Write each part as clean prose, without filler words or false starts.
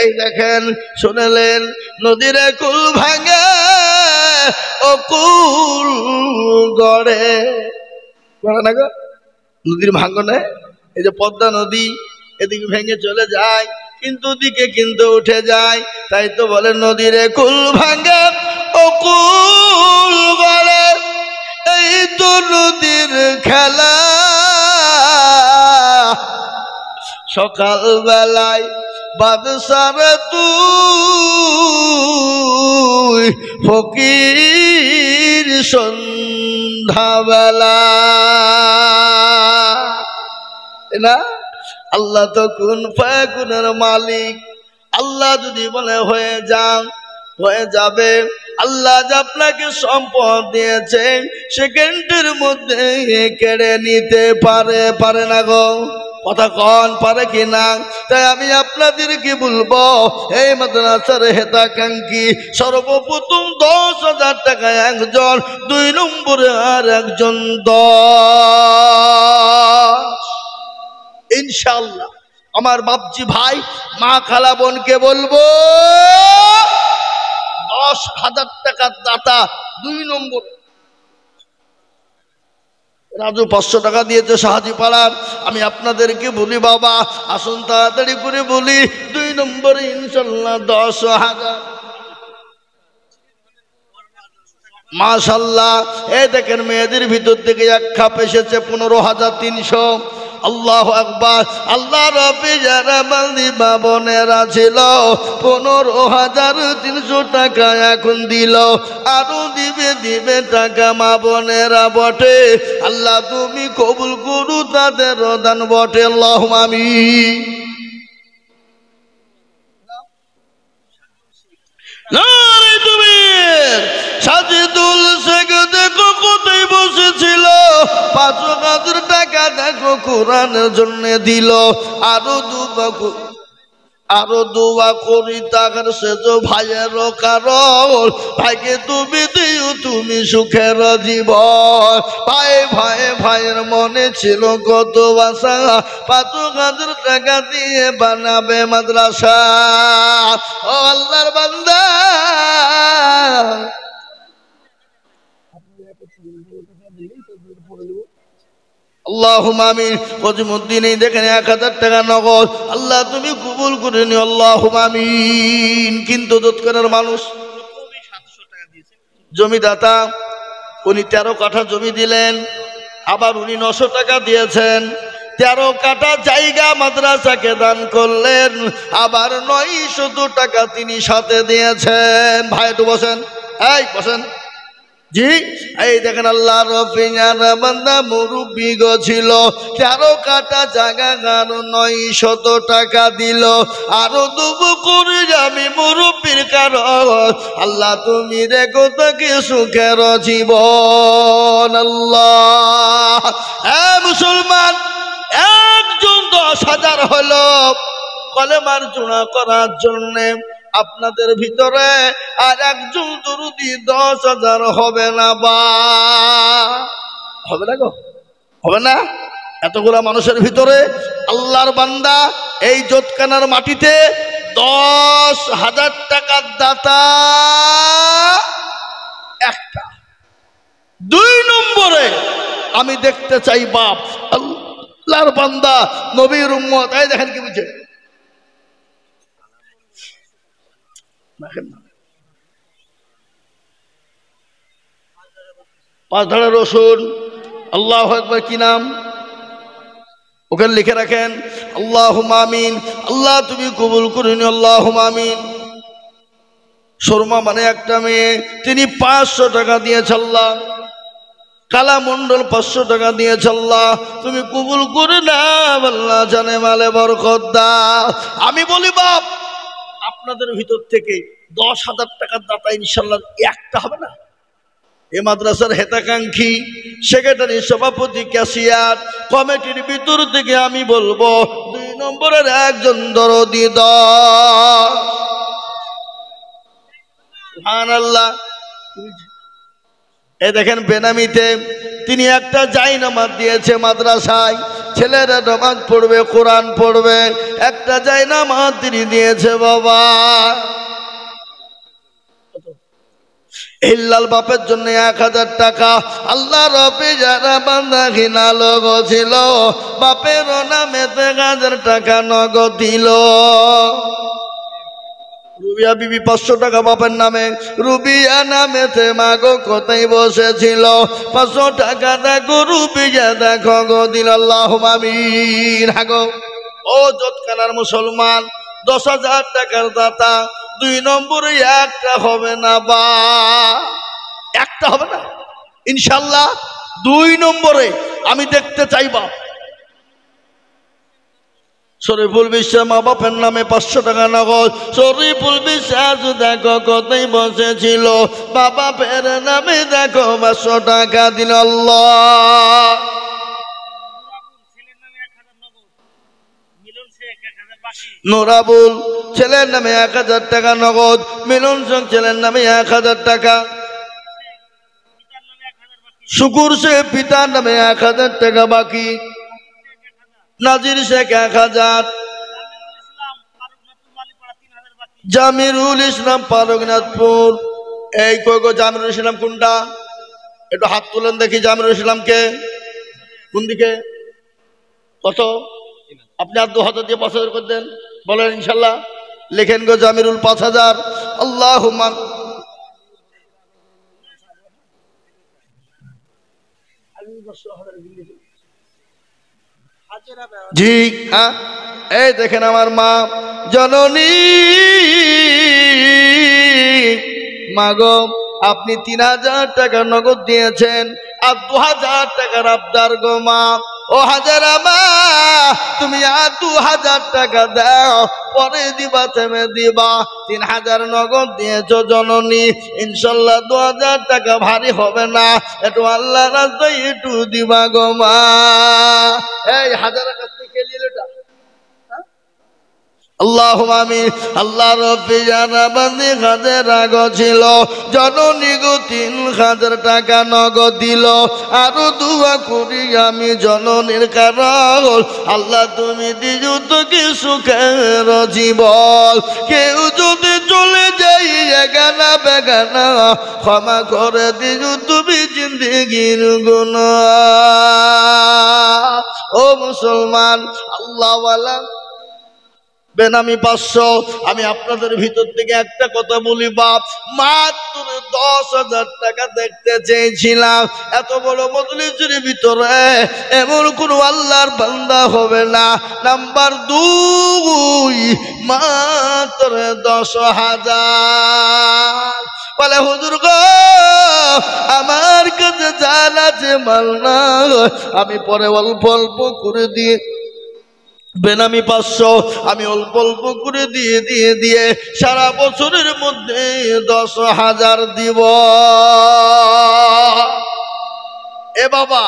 এই দেখেন শুনলেন নদীর কুল ভাঙে ও কুল গড়ে না গো, নদীর ভাঙনে এই যে পদ্মা নদী এদিকে ভেঙে চলে যায় কিন্তু দিকে কিন্তু উঠে যায়, তাই তো বলে নদীর কুল ভাঙে ও কুল গড়ে, এই তো নদীর খেলা। সকাল বেলায় বাদশার তুই ফকির সন্ধ্যাবেলা না। আল্লাহ তো কুন ফায়াকুনের মালিক, আল্লাহ যদি বলে হয়ে যান হয়ে যাবে। আল্লাহ যে আপনাকে সম্পদ দিয়েছেন সেকেন্ডের মধ্যে কেড়ে নিতে পারে, পারে না গো? কথা কন পারে কিনা? তাই আমি আপনাদেরকে বলবো এই মাদ্রাসার হেতাকাঙ্ক্ষী সর্বপ্রথম 10,000 টাকা একজন, 2 নম্বরে আর একজন 10। ইনশাআল্লাহ আমার বাপজি ভাই মা খালা বোনকে বলবো 10,000 টাকার দাতা 2 নম্বর। রাজু 500 টাকা দিয়েছে সাহাজি পাড়ার। আমি আপনাদেরকে বলি বাবা আসুন তাড়াতাড়ি করে বলি 2 নম্বরে ইনশাআল্লাহ 10,000। মাশাআল্লাহ এই দেখেন মেয়েদের ভিতর থেকে এক খাপ এসেছে 15,300। আল্লাহু আকবার। আল্লাহ রাব্বি যারা বান্দি বাবনেরা ছিল 15,300 টাকা এখন দিল, আরো দিবে টাকা মা বোনেরা বটে। আল্লাহ তুমি কবুল করু তাদের দান বটে, আল্লাহুম্মা আমিন। নারে তুমি সাজিদুল শেখ দেখো কোথায় বসেছিল, 5,000 টাকা দেখো কোরআনের জন্য দিল, আরো দোয়া করি তার সেজ ভাইয়ের কারণ, ভাইকে তুমি দিও তুমি সুখের জীবন। ভাইয়ের মনে ছিল কত আশা, 5,000 টাকা দিয়ে বানাবে মাদ্রাসা। ও আল্লাহর বান্দা আল্লাহুম্মা আমিন। কজিমউদ্দিন এই দেখেন 1,000 টাকা নগদ, আল্লাহ তুমি কবুল করে নিও, আল্লাহুম্মা আমিন। কিন্তু দোতকানের মানুষ জমিদাতা উনি 13 কাঠা জমি দিলেন, আবার উনি 900 টাকা দিয়েছেন। 13 কাঠা জায়গা মাদ্রাসাকে দান করলেন, আবার 900 টাকা তিনি সাথে দিয়েছেন। ভাই একটু বসেন, এই বসেন জি। এই দেখেন আল্লাহ রফিয়ার বান্দা মুরব্বি গো ছিল, 13 কাঠা জায়গা গান 900 টাকা দিল, আরো দুবো করে আমি মুরব্বির কারণ, আল্লাহ তুমি রেখো তাকে সুখের জীবন। আল্লাহ মুসলমান একজন 10,000 হলো কলেমার জোড়া করার জন্যে, আপনাদের ভিতরে আর একজন দরুদি 10,000 হবে না বা হবে না গো, হবে না? এতগুলা মানুষের ভিতরে আল্লাহর বান্দা এই জোতকানার মাটিতে 10,000 টাকার দাতা একটা। 2 নম্বরে আমি দেখতে চাই বাপ আল্লাহর বান্দা নবীর উম্মত। এই দেখেন কি বুঝে পাঁচ ধারা রসুন। আল্লাহু আকবার। কি নাম ওখানে লিখে রাখেন, আল্লাহুম্মা আমিন। আল্লাহ তুমি কবুল করে নিও, আল্লাহুম্মা আমিন। শর্মা মানে একটা মেয়ে, তিনি 500 টাকা দিয়েছে আল্লাহ। কালা মন্ডল 500 টাকা দিয়েছে আল্লাহ, তুমি কবুল করে নাও আল্লাহ, জানে মালে বরকত দাও। আমি বলি বাপ আপনাদের ভিতর থেকে 10,000 টাকার দাতা ইনশাআল্লাহ একটা হবে না? এ মাদ্রাসার হেতাকাঙ্ক্ষী সেক্রেটারি সভাপতি ক্যাশিয়ার কমিটির ভিতর থেকে আমি বলবো 2 নম্বরের একজন দরদি সুবহানাল্লাহ। এই দেখেন বেনামিতে তিনি একটা জায়নামাজ দিয়েছে মাদ্রাসায়, ছেলেরা নামাজ পড়বে, কোরআন পড়বে, একটা জায়নামাজ তিনি দিয়েছে বাবা। ইল্লাল বাপের জন্য 1000 টাকা। আল্লাহ রবে যারা বান্দা ঘিনা লোক ছিল, বাপের নামে 1000 টাকা নগদ দিল। রুবিয়া বিবি 500 টাকা বাপের নামে, রুবিয়া নামেতে মাগো কোথায় বসেছিল, 500 টাকা দেখো রুবিয়া দেখো গো দিল। আল্লাহুম্মা আমিন। হাগো ও যতখানার মুসলমান, 10,000 টাকার দাতা, 2 নম্বরে একটা হবে না বা একটা হবে না ইনশাল্লাহ। 2 নম্বরে আমি দেখতে চাইবা শরীফুল বিশ্বাস মা বাপের নামে 500 টাকা নগদ। শরীফুল বিশ্বাস দেখো কোথায় বসেছিল, বাবা ফের নামে দেখো 500 টাকা দিল। আল্লাহ নোরাবুল ছেলের নামে 1000 টাকা নগদ, মিলন সিং ছেলের নামে 1000 টাকা, শুকুর সে পিতার নামে 1000 টাকা বাকি, নাজির শেখ 1000, জামিরুল ইসলাম পারগনাথপুর। এই কই গো জামিরুল ইসলাম কোনটা? একটু হাত তুলেন দেখি। জামিরুল ইসলামকে কোন দিকে? কত? আপনি আর 2000 দিয়ে 5000 করে দেন, বলেন ইনশাল্লাহ। লেখেন গো জামিরুল 5000। আল্লাহুম্মা জি হ্যাঁ। এই দেখেন আমার মা জননী মাগো, আপনি 3000 টাকা নগদ দিয়েছেন আর 2000 টাকার আবদার গো মা। ও হাজারা মা, তুমি আর 2000 টাকা দাও, পরে দিবা থেমে দিবা। 3000 নগদ দিয়েছ জননী, ইনশাল্লাহ 2000 টাকা ভারী হবে না, একটু আল্লাহ রাস্তায় একটু দিবা গো মা। এই হাজারা কাছ থেকে খেলিয়ে এটা আল্লাহুম্মা আমিন। আল্লাহ রব্বি জানা বান্দি কাজে রাগ ছিল, জননী গো 3000 টাকা নগদ দিল। আরো দোয়া করি আমি জননীর কারণ, আল্লাহ তুমি দিজু তো কি সুখের জীবন। কেউ যদি চলে যাই এগানা বেগানা, ক্ষমা করে দিজু তুমি জিন্দেগির গুনাহ। ও মুসলমান আল্লাহওয়ালা বেনামি 500। আমি আপনাদের ভিতর থেকে একটা কথা বলি বাপ, মাত্র 10,000 টাকা দেখতে চেয়েছিলাম। এত বড় মজলিসের ভিতরে এমন কোন আল্লাহর বান্দা হবে না। নাম্বার 2, মাত্র 10,000। বলে হুজুর গো আমার কাছে জান আছে মাল না, আমি পরে অল্প অল্প করে দিয়ে বেনামি 500 আমি অল্প অল্প করে দিয়ে সারা বছরের মধ্যে 10,000 দিব। এ বাবা,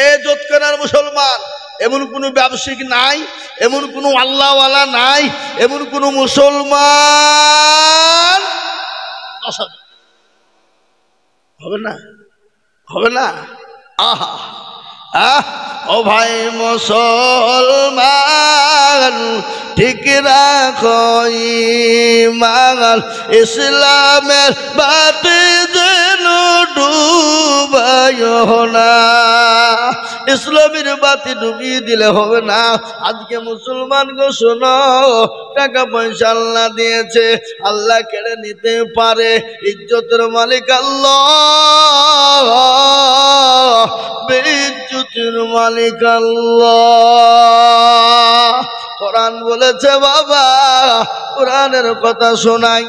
এ যতখানার মুসলমান, এমন কোন ব্যবসায়িক নাই, এমন কোন আল্লাহওয়ালা নাই, এমন কোন মুসলমান 10,000 হবে না, হবে না। আহা আহ ও ভাই মুসলমান, ঠিক রাখো ঈমান, ইসলামের বাতি যেন ডুবাইও না। ইসলামের বাতি ডুবিয়ে দিলে হবে না। আজকে মুসলমান গো শোনো, টাকা পয়সা আল্লাহ দিয়েছে, আল্লাহ কেড়ে নিতে পারে। ইজ্জতের মালিক আল্লাহ, বেইজ্জতের মালিক আল্লাহ। কোরআন বলেছে বাবা, কোরআনের কথা শোনাই।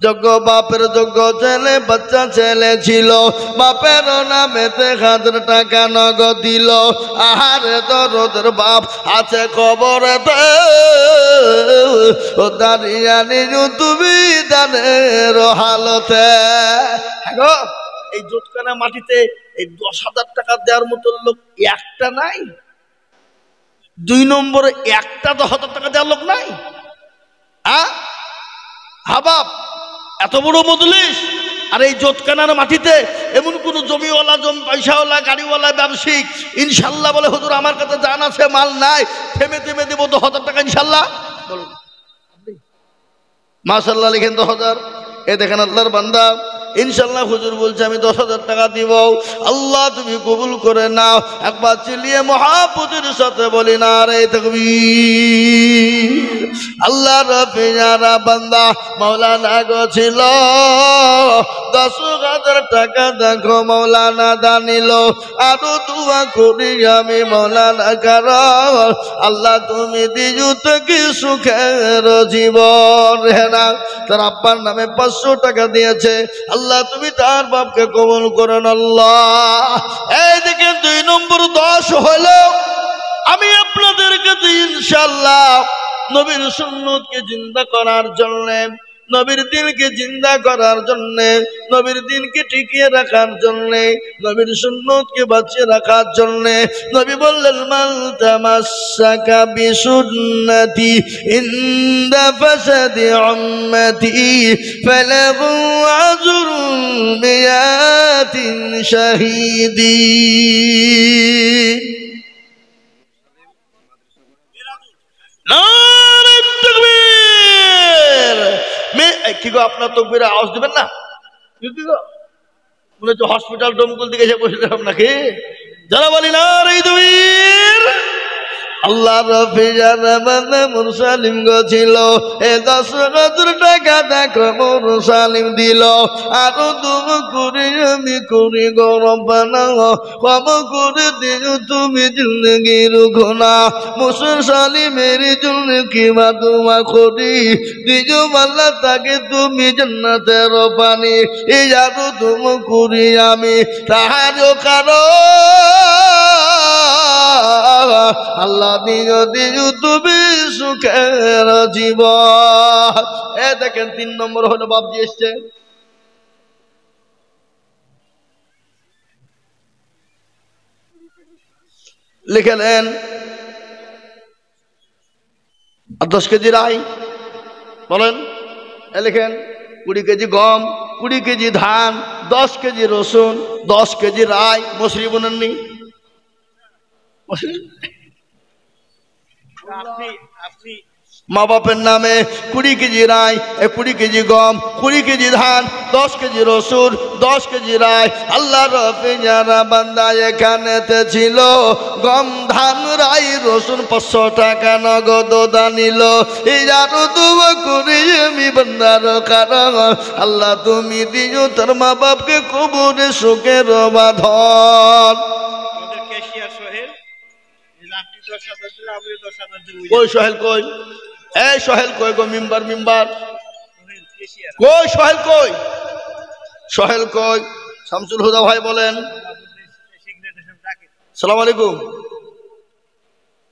যোগ্য বাপের যোগ্য ছেলে বাচ্চা ছেলে ছিল, বাপের নামে 1000 টাকা নগদ দিল। আহারে দরদের বাপ আছে কবরেতে, ও দাঁড়িয়ে নিজু তুমি দানের হালতে। গো এই জোটখানা মাটিতে এই 10,000 টাকা দেওয়ার মতো লোক একটা নাই। 2 নম্বরে একটা 10,000 টাকা দেওয়ার লোক নাই। হাবাব এত বড় মজলিস, আর এই জোতকানার মাটিতে এমন কোন জমিওয়ালা জমি পয়সাওয়ালা গাড়িওয়ালা ব্যবসায়িক ইনশাল্লাহ বলে হুজুর আমার কাছে জান আছে মাল নাই থেমে থেমে দেবো 10,000 টাকা ইনশাল্লাহ বলুন মাশাআল্লাহ লিখেন 10,000 এ দেখেন আল্লাহর বান্দা ইনশাল্লাহ হুজুর বলছে আমি 10,000 টাকা দিব আল্লাহ তুমি কবুল করে নাও একবার চিল্লিয়ে মহাব্বতের সাথে বলি না রে তাকবীর আল্লাহর পেয়ারা বান্দা মাওলানা গো ছিল 10,000 টাকা দেখো মাওলানা দানিল আরো দোয়া করি আমি মাওলানা কারণ আল্লাহ তুমি দিও কি সুখের জীবন হেনা তার আব্বার নামে 500 টাকা দিয়েছে আল্লাহ তুমি তার বাপকে কবুল করেন আল্লাহ এই দেখেন 2 নম্বর 10 হলো আমি আপনাদের কাছে ইনশাআল্লাহ নবীর সুন্নতকে জিন্দা করার জন্য নবীর দিনকে জিন্দা করার জন্য নবীর দিনকে টিকিয়ে রাখার জন্য নবীর সুন্নতকে বাঁচিয়ে রাখার জন্য নবী বললেন মান তামাসসাকা বিসুন্নতি ইনদা ফাসাদি উম্মতি ফালাহু আজরুন মিয়াতিন শাহীদিন নারে তাকবীর কি গো আপনার তকবীরে আওয়াজ দিবেন না কি গো মনে হচ্ছে হসপিটাল ডমকুল দিকে এসে বসেছিলাম নাকি যারা বলি না রে তাকবীর আল্লাহ রফিজান মানে মুরসালিম ছিল এ 10,000 টাকা দেখো মুরসালিম দিল আরো তুমি করি আমি করি গরবানা কম করে দিও তুমি জিন্দগির গুনা মুরসালিমের জন্য কি মাদুমা করি দিও মাল্লা তাকে তুমি জান্নাতের পানি এই আরো তুমি করি আমি তাহারও কারণ আল্লাহ দিও দিও তুমি সুখের জীবন এ দেখেন 3 নম্বর হলো বাপজি এসছে লিখলেন 10 কেজি রাই বলেন লিখেন 20 কেজি গম 20 কেজি ধান 10 কেজি রসুন 10 কেজি রাই মসুরি বোনেননি মা বাপের নামে 20 কেজি রাই 20 কেজি গম 20 কেজি ধান 10 কেজি রসুন 10 কেজি রাই আল্লাহর পেয়ারা বান্দা এখানেতে ছিল গম ধান রাই রসুন 500 টাকা নগদ দানিল এই আরো দোয়া করি আমি বান্দার কারণ আল্লাহ তুমি দিও তোর মা বাপকে কবরে সুখের বাঁধন কই সোহেল কই এই সোহেল কই গো মিম্বার কই সোহেল কই শামসুল হুদা ভাই বলেন আসসালামু আলাইকুম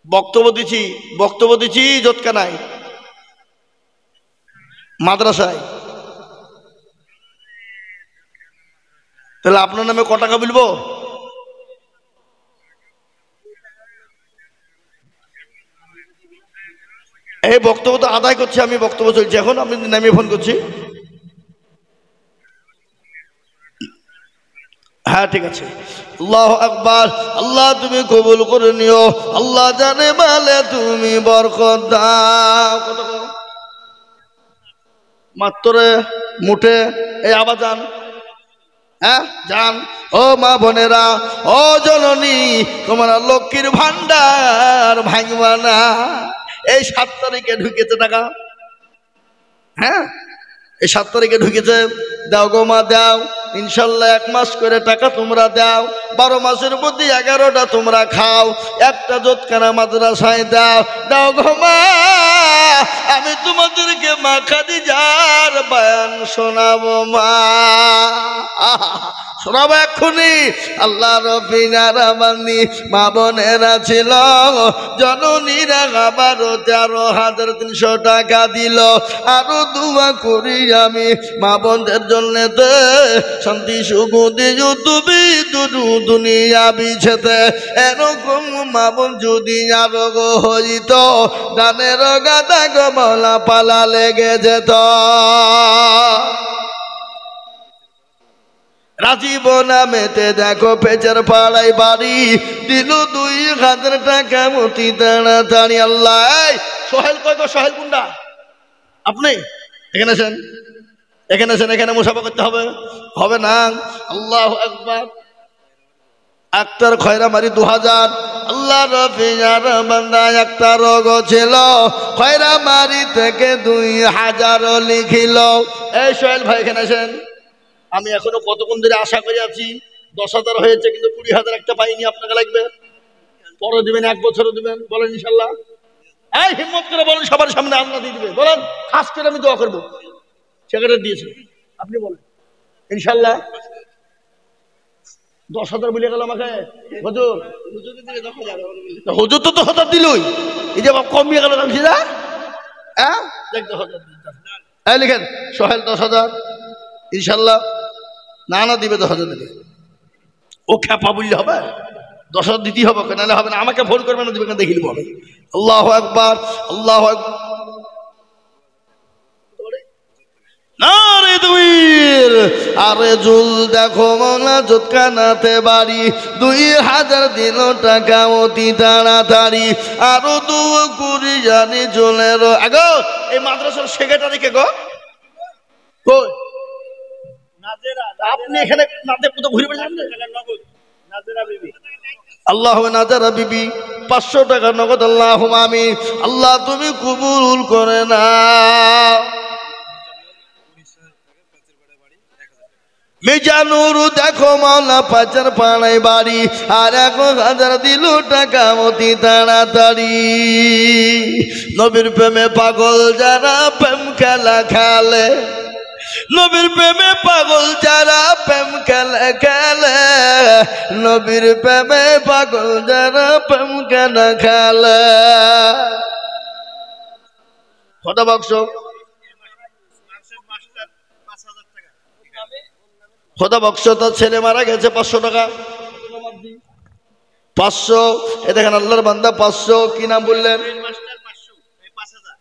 বক্তব্য দিছি জোতকানায় মাদ্রাসায় তাহলে আপনার নামে ক টাকা বলবো এই বক্তব্য তো আদায় করছি আমি বক্তব্য চলছে এখন আমি নামিয়ে ফোন করছি হ্যাঁ ঠিক আছে আল্লাহু আকবার আল্লাহ তুমি কবুল করে নিও আল্লাহ জানে বলে তুমি বরকত দাও কত মাত্র মুঠে এই আবার যান হ্যাঁ যান ও মা বোনেরা ও জননী তোমার লক্ষ্মীর ভান্ডার ভাঙবা না এই 7 তারিখে ঢুকেছে টাকা হ্যাঁ এই 7 তারিখে ঢুকেছে দাও গো মা দাও ইনশাল্লাহ 1 মাস করে টাকা তোমরা দাও 12 মাসের মধ্যে 11টা তোমরা খাও একটা জোতকানা মাদ্রাসায় দাও গো মা আমি তোমাদেরকে মা খাদিজার বয়ান শোনাবো মা শোনাবো এক্ষুনি আল্লাহ রফিনারা বান্দি মা বোনেরা ছিল জননীরা আবার 13,300 টাকা দিল আরো দোয়া করি আমি মা বোনদের জন্য শান্তি সুখ দিও তুমি দুনিয়া বিছেতে এরকম মা বোন যদি আরো হইত গানের গাদা গমলা পালা লেগে যেত রাজীব নামেতে দেখো পেঁচার পাড়ায় বাড়ি, দিল 2000 টাকা অতি তাড়াতাড়ি। আল্লাহ সোহেল কই গো? সোহেল কোনটা? আপনি এখানে আছেন? এখানে আছেন? এখানে মুসাফা করতে হবে? হবে না। আল্লাহু আকবার। আক্তার খয়রামারি 2000। আল্লাহ রফিজার বান্দা আক্তার গো ছিল, খয়রামারি থেকে 2000 লিখিল। এই সোহেল ভাই এখানে আছেন? আমি এখনো কতক্ষণ ধরে আশা করে আছি। 10,000 হয়েছে, কিন্তু 20,000 একটা পাইনি। আপনাকে লাগবে? পরে দিবেন, 1 বছরও দিবেন? বলেন ইনশাল্লাহ। এই হিম্মত করে বলেন, সবার সামনে আল্লাহ দিয়ে দিবে। বলেন, খাস করে আমি দোয়া করবো। সেক্রেটারি দিয়েছে, আপনি বলেন ইনশাল্লাহ। 10,000 বলে গেল আমাকে হুজুর। হুজুর তো 10,000 দিলই, এই যে কমিয়ে গেল নাম সিধা। হ্যাঁ দেখ 10,000 লিখেন সোহেল 10,000 ইনশাল্লাহ। না না দিবে 10,000 দিবে। ও খ্যাপা বললে হবে? 10,000 দিতেই হবে, নাহলে হবে না। আমাকে ফোন করবে না, দিবে না, দেখিল বলে। আল্লাহু আকবার, আল্লাহু আকবার। আরে জুল দেখো মৌলা জোৎকানাতে বাড়ি, 2000 দিল টাকা অতি তাড়াতাড়ি। আরো 2 কুড়ি জানি জলের আগো। এই মাদ্রাসার সেক্রেটারি কে গো? কই? আপনি এখানে নাতে পুতো ঘুরে বেড়ান? আল্লাহ নাজারা বিবি 500 টাকা নগদ। আল্লাহ আমিন। আল্লাহ তুমি কবুল করে না। মিজানুর দেখো মাওলা পাচার পাড়ায় বাড়ি, আর 1,000 দিল টাকা অতি তাড়াতাড়ি। নবীর প্রেমে পাগল যারা প্রেম খেলা খেলে, নবীর প্রেমে পাগল যারা প্রেম খেলা খেলে, নবীর প্রেমে পাগল যারা প্রেম খেলা খেলে। কত বাক্স? খোদা বক্স তার ছেলে মারা গেছে, 500 টাকা। 500। এ দেখেন আল্লাহর বান্দা 500। কি নাম বললেন?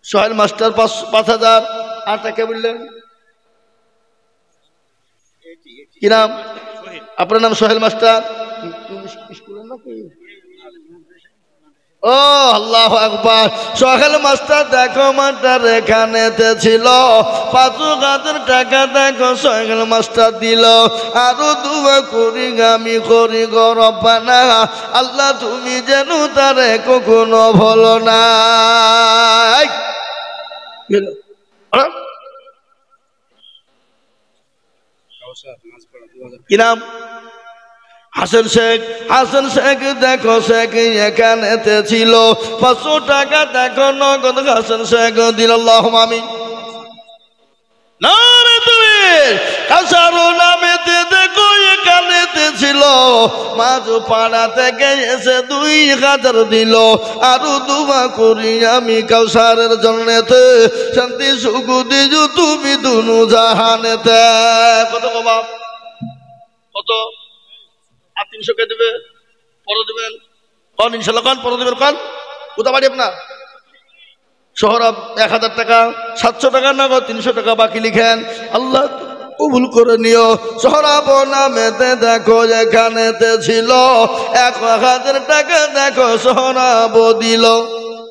সোহেল মাস্টার 5,000। আর কে বললেন? কি নাম আপনার? নাম সোহেল মাস্টার। স্কুলের নাকি? ও আল্লাহু আকবার। সোহেল মাস্টার দেখো মাস্টার এখানেতে ছিল, 5,000 টাকা দেখো সোহেল মাস্টার দিল। আরো 2 কুড়ি গামি করি গো রব্বানা। আল্লাহ তুমি যেন তারে কখনো ভুলো না। কি নাম? হাসান শেখ। হাসান শেখ দেখো শেখ এখানেতে ছিল, 500 টাকা দেখো নগদ হাসান শেখ দিল। আল্লাহুম্মা আমিন। নারে তাকবীর। কাসারো নামেতে দেখো এখানেতে ছিল, মাঝ পাড়া থেকে এসে 2,000 দিল। আরো 2 করি আমি কাউসারের জন্যতে, শান্তি সুখ দিজু তুমি দুনু জাহানেতে। কত গো বাপ? কত? আর 300 কে দেবে? পরে দেবেন কন ইনশাল্লাহ। কন পরে দেবেন? কন কোথা বাড়ি আপনার? শহর 1,000 টাকা, 700 টাকা নগদ, 300 টাকা বাকি লিখেন। আল্লাহ কবুল করে নিও। সোহরাব নামেতে দেখো এখানেতে ছিল, 1,000 টাকা দেখো সোহরাব দিল।